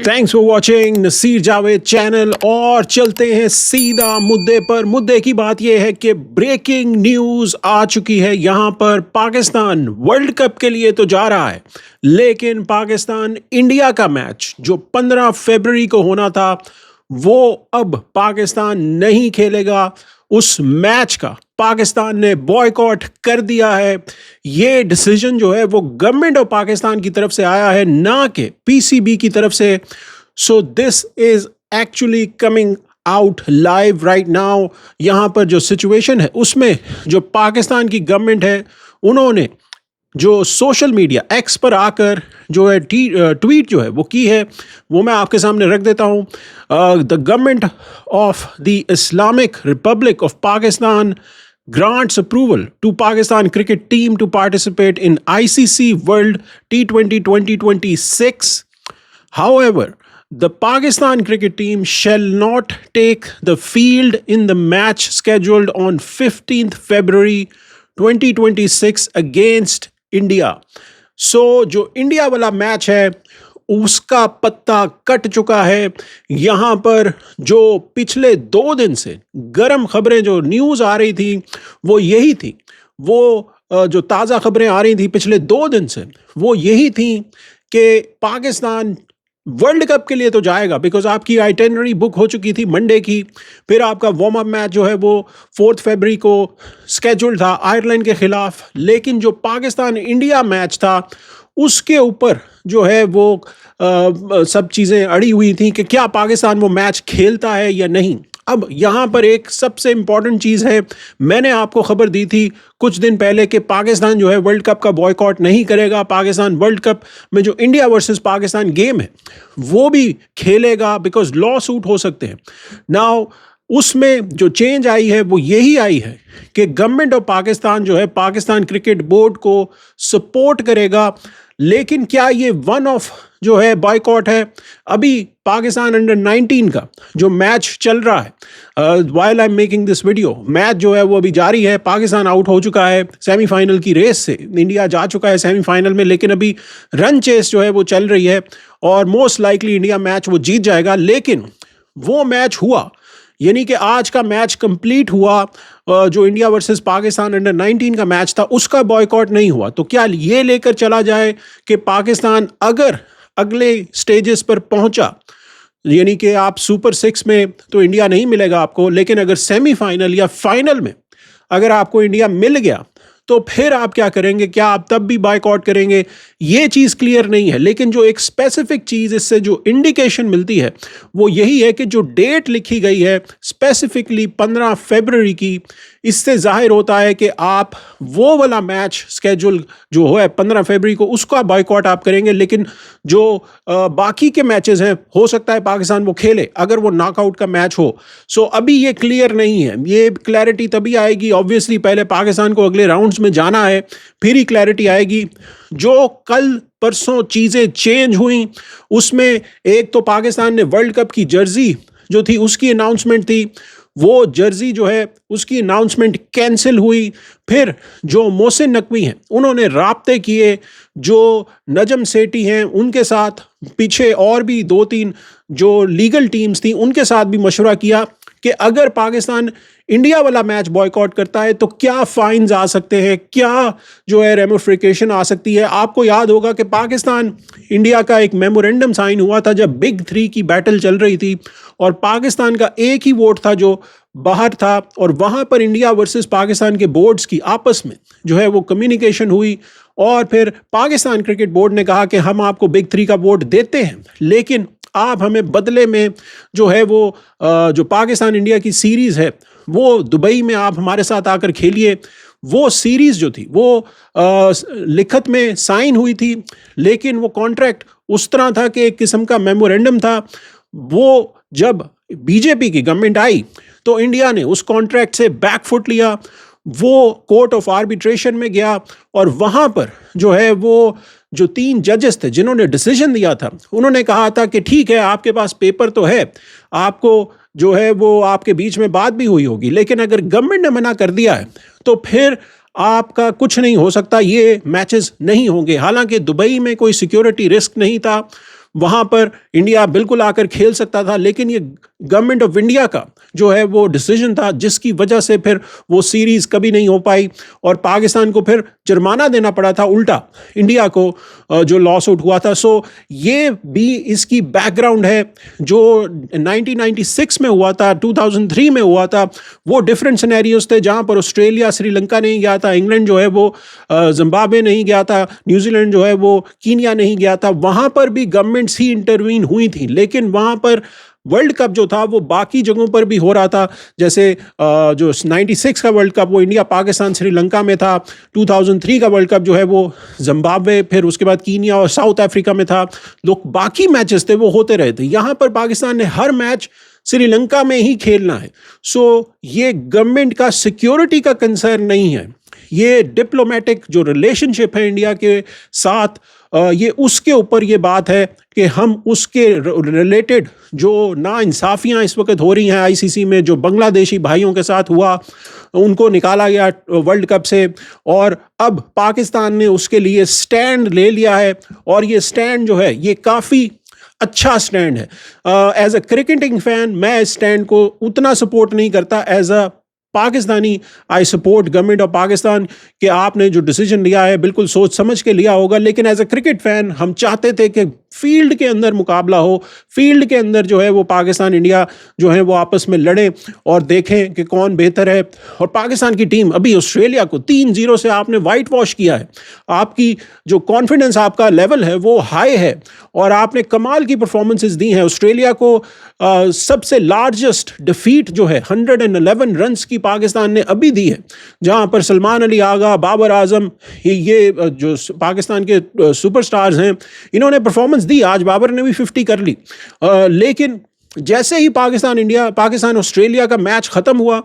Thanks for watching Naseer Javed channel. और चलते हैं सीधा मुद्दे पर। मुद्दे की बात यह है कि ब्रेकिंग न्यूज आ चुकी है। यहां पर पाकिस्तान वर्ल्ड कप के लिए तो जा रहा है, लेकिन पाकिस्तान इंडिया का मैच जो 15 फरवरी को होना था वो अब पाकिस्तान नहीं खेलेगा। उस मैच का पाकिस्तान ने बॉयकॉट कर दिया है। ये डिसीजन जो है वो गवर्नमेंट ऑफ पाकिस्तान की तरफ से आया है, ना कि पीसीबी की तरफ से। So this is actually coming out live right now. यहां पर जो सिचुएशन है उसमें जो पाकिस्तान की गवर्नमेंट है उन्होंने जो सोशल मीडिया एक्स पर आकर जो है ट्वीट जो है वो की है, वो मैं आपके सामने रख देता हूँ। The government of the Islamic Republic of Pakistan grants approval to Pakistan cricket team to participate in ICC World T20 2026. However, the Pakistan cricket team shall not take the field in the match scheduled on 15th February 2026 against India. So, जो India वाला match है उसका पत्ता cut चुका है। यहाँ पर जो पिछले 2 दिन से गर्म खबरें जो न्यूज़ आ रही थी वो यही थी, वो जो ताज़ा खबरें आ रही थी पिछले 2 दिन से वो यही थी कि पाकिस्तान वर्ल्ड कप के लिए तो जाएगा, बिकॉज आपकी आइटिनरी बुक हो चुकी थी मंडे की। फिर आपका वार्म अप मैच जो है वो 4 फरवरी को स्केड्यूल्ड था आयरलैंड के खिलाफ, लेकिन जो पाकिस्तान इंडिया मैच था उसके ऊपर जो है वो सब चीज़ें अड़ी हुई थी कि क्या पाकिस्तान वो मैच खेलता है या नहीं। अब यहाँ पर एक सबसे इम्पॉर्टेंट चीज़ है, मैंने आपको खबर दी थी कुछ दिन पहले कि पाकिस्तान जो है वर्ल्ड कप का बॉयकॉट नहीं करेगा। पाकिस्तान वर्ल्ड कप में जो इंडिया वर्सेस पाकिस्तान गेम है वो भी खेलेगा, बिकॉज लॉ सूट हो सकते हैं। नाउ उसमें जो चेंज आई है वो यही आई है कि गवर्नमेंट ऑफ पाकिस्तान जो है पाकिस्तान क्रिकेट बोर्ड को सपोर्ट करेगा। लेकिन क्या ये वन ऑफ जो है बॉयकॉट है? अभी पाकिस्तान अंडर 19 का जो मैच चल रहा है, while I am making this video, match जो है वो अभी जारी है। पाकिस्तान आउट हो चुका है सेमीफाइनल की रेस से, इंडिया जा चुका है सेमीफाइनल में, लेकिन अभी रन चेस जो है वो चल रही है और मोस्ट लाइकली इंडिया मैच वो जीत जाएगा। लेकिन वो मैच हुआ, यानी कि आज का मैच कंप्लीट हुआ, जो इंडिया वर्सेस पाकिस्तान अंडर 19 का मैच था उसका बॉयकॉट नहीं हुआ। तो क्या ये लेकर चला जाए कि पाकिस्तान अगर अगले स्टेजेस पर पहुंचा, यानी कि आप सुपर 6 में तो इंडिया नहीं मिलेगा आपको, लेकिन अगर सेमीफाइनल या फाइनल में अगर आपको इंडिया मिल गया तो फिर आप क्या करेंगे? क्या आप तब भी बायकॉट करेंगे? ये चीज़ क्लियर नहीं है। लेकिन जो एक स्पेसिफिक चीज़ इससे जो इंडिकेशन मिलती है वो यही है कि जो डेट लिखी गई है स्पेसिफिकली 15 फरवरी की, इससे जाहिर होता है कि आप वो वाला मैच स्केड्यूल जो है 15 फरवरी को उसका बायकॉट आप करेंगे। लेकिन जो बाकी के मैचेस हैं हो सकता है पाकिस्तान वो खेले अगर वो नॉकआउट का मैच हो। सो अभी ये क्लियर नहीं है, ये क्लैरिटी तभी आएगी ऑब्वियसली, पहले पाकिस्तान को अगले राउंड्स में जाना है फिर ही क्लैरिटी आएगी। जो कल परसों चीज़ें चेंज हुई उसमें एक तो पाकिस्तान ने वर्ल्ड कप की जर्सी जो थी उसकी अनाउंसमेंट थी, वो जर्सी जो है उसकी अनाउंसमेंट कैंसिल हुई। फिर जो मोहसिन नकवी हैं उन्होंने राब्ते किए, जो नजम सेठी हैं उनके साथ, पीछे और भी 2-3 जो लीगल टीम्स थी उनके साथ भी मशवरा किया कि अगर पाकिस्तान इंडिया वाला मैच बॉयकॉट करता है तो क्या फाइन्स आ सकते हैं, क्या जो है रेमिफिकेशन आ सकती है। आपको याद होगा कि पाकिस्तान इंडिया का एक मेमोरेंडम साइन हुआ था जब बिग 3 की बैटल चल रही थी और पाकिस्तान का एक ही वोट था जो बाहर था, और वहाँ पर इंडिया वर्सेस पाकिस्तान के बोर्ड्स की आपस में जो है वो कम्युनिकेशन हुई और फिर पाकिस्तान क्रिकेट बोर्ड ने कहा कि हम आपको बिग 3 का वोट देते हैं, लेकिन आप हमें बदले में जो है वो जो पाकिस्तान इंडिया की सीरीज़ है वो दुबई में आप हमारे साथ आकर खेलिए। वो सीरीज़ जो थी वो लिखत में साइन हुई थी, लेकिन वो कॉन्ट्रैक्ट उस तरह था कि एक किस्म का मेमोरेंडम था। वो जब बीजेपी की गवर्नमेंट आई तो इंडिया ने उस कॉन्ट्रैक्ट से बैकफुट लिया, वो कोर्ट ऑफ आर्बिट्रेशन में गया और वहाँ पर जो है वो जो 3 जजेस थे जिन्होंने डिसीजन दिया था उन्होंने कहा था कि ठीक है आपके पास पेपर तो है, आपको जो है वो आपके बीच में बात भी हुई होगी, लेकिन अगर गवर्नमेंट ने मना कर दिया है तो फिर आपका कुछ नहीं हो सकता, ये मैचेस नहीं होंगे। हालांकि दुबई में कोई सिक्योरिटी रिस्क नहीं था, वहाँ पर इंडिया बिल्कुल आकर खेल सकता था, लेकिन ये गवर्नमेंट ऑफ इंडिया का जो है वो डिसीजन था, जिसकी वजह से फिर वो सीरीज़ कभी नहीं हो पाई और पाकिस्तान को फिर जुर्माना देना पड़ा था उल्टा इंडिया को, जो लॉस आउट हुआ था। सो ये भी इसकी बैकग्राउंड है। जो 1996 में हुआ था, 2003 में हुआ था, वो डिफरेंट सिनेरियोज थे, जहाँ पर ऑस्ट्रेलिया श्रीलंका नहीं गया था, इंग्लैंड जो है वो जिम्बाब्वे नहीं गया था, न्यूजीलैंड जो है वो कीनिया नहीं गया था। वहाँ पर भी गवर्नमेंट्स ही इंटरवीन हुई थी, लेकिन वहाँ पर वर्ल्ड कप जो था वो बाकी जगहों पर भी हो रहा था। जैसे जो 96 का वर्ल्ड कप वो इंडिया पाकिस्तान श्रीलंका में था, 2003 का वर्ल्ड कप जो है वो जिम्बाब्वे, फिर उसके बाद कीनिया और साउथ अफ्रीका में था। लोग बाकी मैचेस थे वो होते रहे थे। यहाँ पर पाकिस्तान ने हर मैच श्रीलंका में ही खेलना है। सो ये गवर्नमेंट का सिक्योरिटी का कंसर्न नहीं है, ये डिप्लोमेटिक जो रिलेशनशिप है इंडिया के साथ, ये उसके ऊपर ये बात है कि हम उसके रिलेटेड जो नाइंसाफ़ियाँ इस वक्त हो रही हैं आईसीसी में, जो बांग्लादेशी भाइयों के साथ हुआ, उनको निकाला गया वर्ल्ड कप से, और अब पाकिस्तान ने उसके लिए स्टैंड ले लिया है। और ये स्टैंड जो है ये काफ़ी अच्छा स्टैंड है। एज अ क्रिकेटिंग फैन मैं इस स्टैंड को उतना सपोर्ट नहीं करता। As a Pakistani I support government of Pakistan कि आपने जो डिसीजन लिया है बिल्कुल सोच समझ के लिया होगा। लेकिन एज अ क्रिकेट फैन हम चाहते थे कि फील्ड के अंदर मुकाबला हो, फील्ड के अंदर जो है वो पाकिस्तान इंडिया जो है वो आपस में लड़े और देखें कि कौन बेहतर है। और पाकिस्तान की टीम अभी ऑस्ट्रेलिया को 3-0 से आपने वाइट वॉश किया है। आपकी जो कॉन्फिडेंस, आपका लेवल है वो हाई है और आपने कमाल की परफॉर्मेंसेस दी हैं। ऑस्ट्रेलिया को सबसे लार्जेस्ट डिफीट जो है 111 रन्स की पाकिस्तान ने अभी दी है, जहां पर सलमान अली आगा, बाबर आजम, ये जो पाकिस्तान के सुपरस्टार्स हैं, इन्होंने परफॉर्मेंस दी। आज बाबर ने भी 50 कर ली। लेकिन जैसे ही पाकिस्तान ऑस्ट्रेलिया का मैच खत्म हुआ,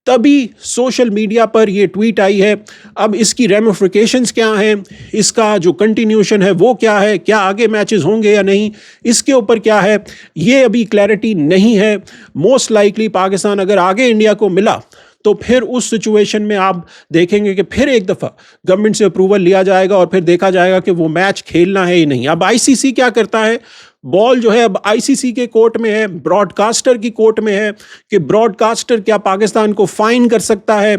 तभी सोशल मीडिया पर ये ट्वीट आई है। अब इसकी रेमिफिकेशंस क्या हैं, इसका जो कंटिन्यूशन है वो क्या है, क्या आगे मैचेस होंगे या नहीं, इसके ऊपर क्या है, ये अभी क्लैरिटी नहीं है। मोस्ट लाइकली पाकिस्तान अगर आगे इंडिया को मिला तो फिर उस सिचुएशन में आप देखेंगे कि फिर एक दफ़ा गवर्नमेंट से अप्रूवल लिया जाएगा और फिर देखा जाएगा कि वो मैच खेलना है या नहीं। अब आईसीसी क्या करता है, बॉल जो है अब आईसीसी के कोर्ट में है, ब्रॉडकास्टर की कोर्ट में है कि ब्रॉडकास्टर क्या पाकिस्तान को फाइन कर सकता है,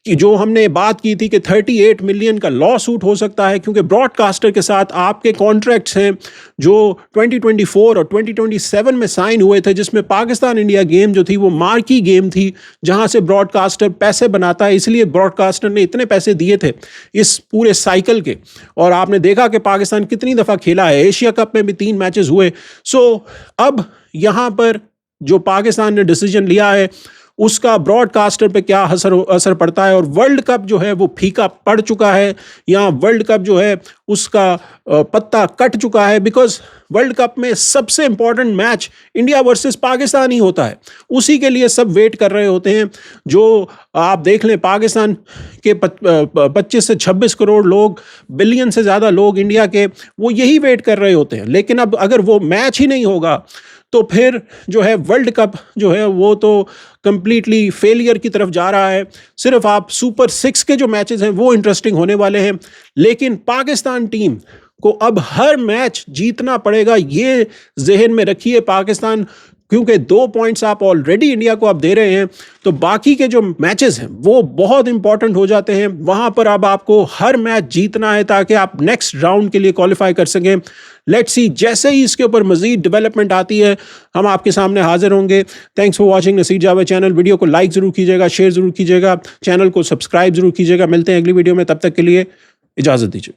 कि जो हमने बात की थी कि 38 मिलियन का लॉ सूट हो सकता है, क्योंकि ब्रॉडकास्टर के साथ आपके कॉन्ट्रैक्ट्स हैं जो 2024 और 2027 में साइन हुए थे, जिसमें पाकिस्तान इंडिया गेम जो थी वो मार्की गेम थी, जहां से ब्रॉडकास्टर पैसे बनाता है। इसलिए ब्रॉडकास्टर ने इतने पैसे दिए थे इस पूरे साइकिल के। और आपने देखा कि पाकिस्तान कितनी दफ़ा खेला है, एशिया कप में भी 3 मैचेस हुए। सो अब यहाँ पर जो पाकिस्तान ने डिसीजन लिया है उसका ब्रॉडकास्टर पे क्या असर पड़ता है। और वर्ल्ड कप जो है वो फीका पड़ चुका है, यहाँ वर्ल्ड कप जो है उसका पत्ता कट चुका है, बिकॉज वर्ल्ड कप में सबसे important match India versus Pakistan ही होता है। उसी के लिए सब वेट कर रहे होते हैं। जो आप देख लें, पाकिस्तान के 25 से 26 करोड़ लोग, बिलियन से ज़्यादा लोग इंडिया के, वो यही वेट कर रहे होते हैं। लेकिन अब अगर वो मैच ही नहीं होगा तो फिर जो है वर्ल्ड कप जो है वो तो कंप्लीटली फेलियर की तरफ जा रहा है। सिर्फ आप सुपर 6 के जो मैचेस हैं वो इंटरेस्टिंग होने वाले हैं, लेकिन पाकिस्तान टीम को अब हर मैच जीतना पड़ेगा, ये जहन में रखिए पाकिस्तान, क्योंकि 2 पॉइंट्स आप ऑलरेडी इंडिया को आप दे रहे हैं, तो बाकी के जो मैचेस हैं वो बहुत इंपॉर्टेंट हो जाते हैं। वहाँ पर अब आपको हर मैच जीतना है ताकि आप नेक्स्ट राउंड के लिए क्वालिफाई कर सकें। लेट्स सी, जैसे ही इसके ऊपर मजीद डेवलपमेंट आती है हम आपके सामने हाजिर होंगे। Thanks for watching Naseer Javed channel. Video को लाइक ज़रूर कीजिएगा, शेयर ज़रूर कीजिएगा, चैनल को सब्सक्राइब ज़रूर कीजिएगा। मिलते हैं अगली वीडियो में, तब तक के लिए इजाज़त दीजिए।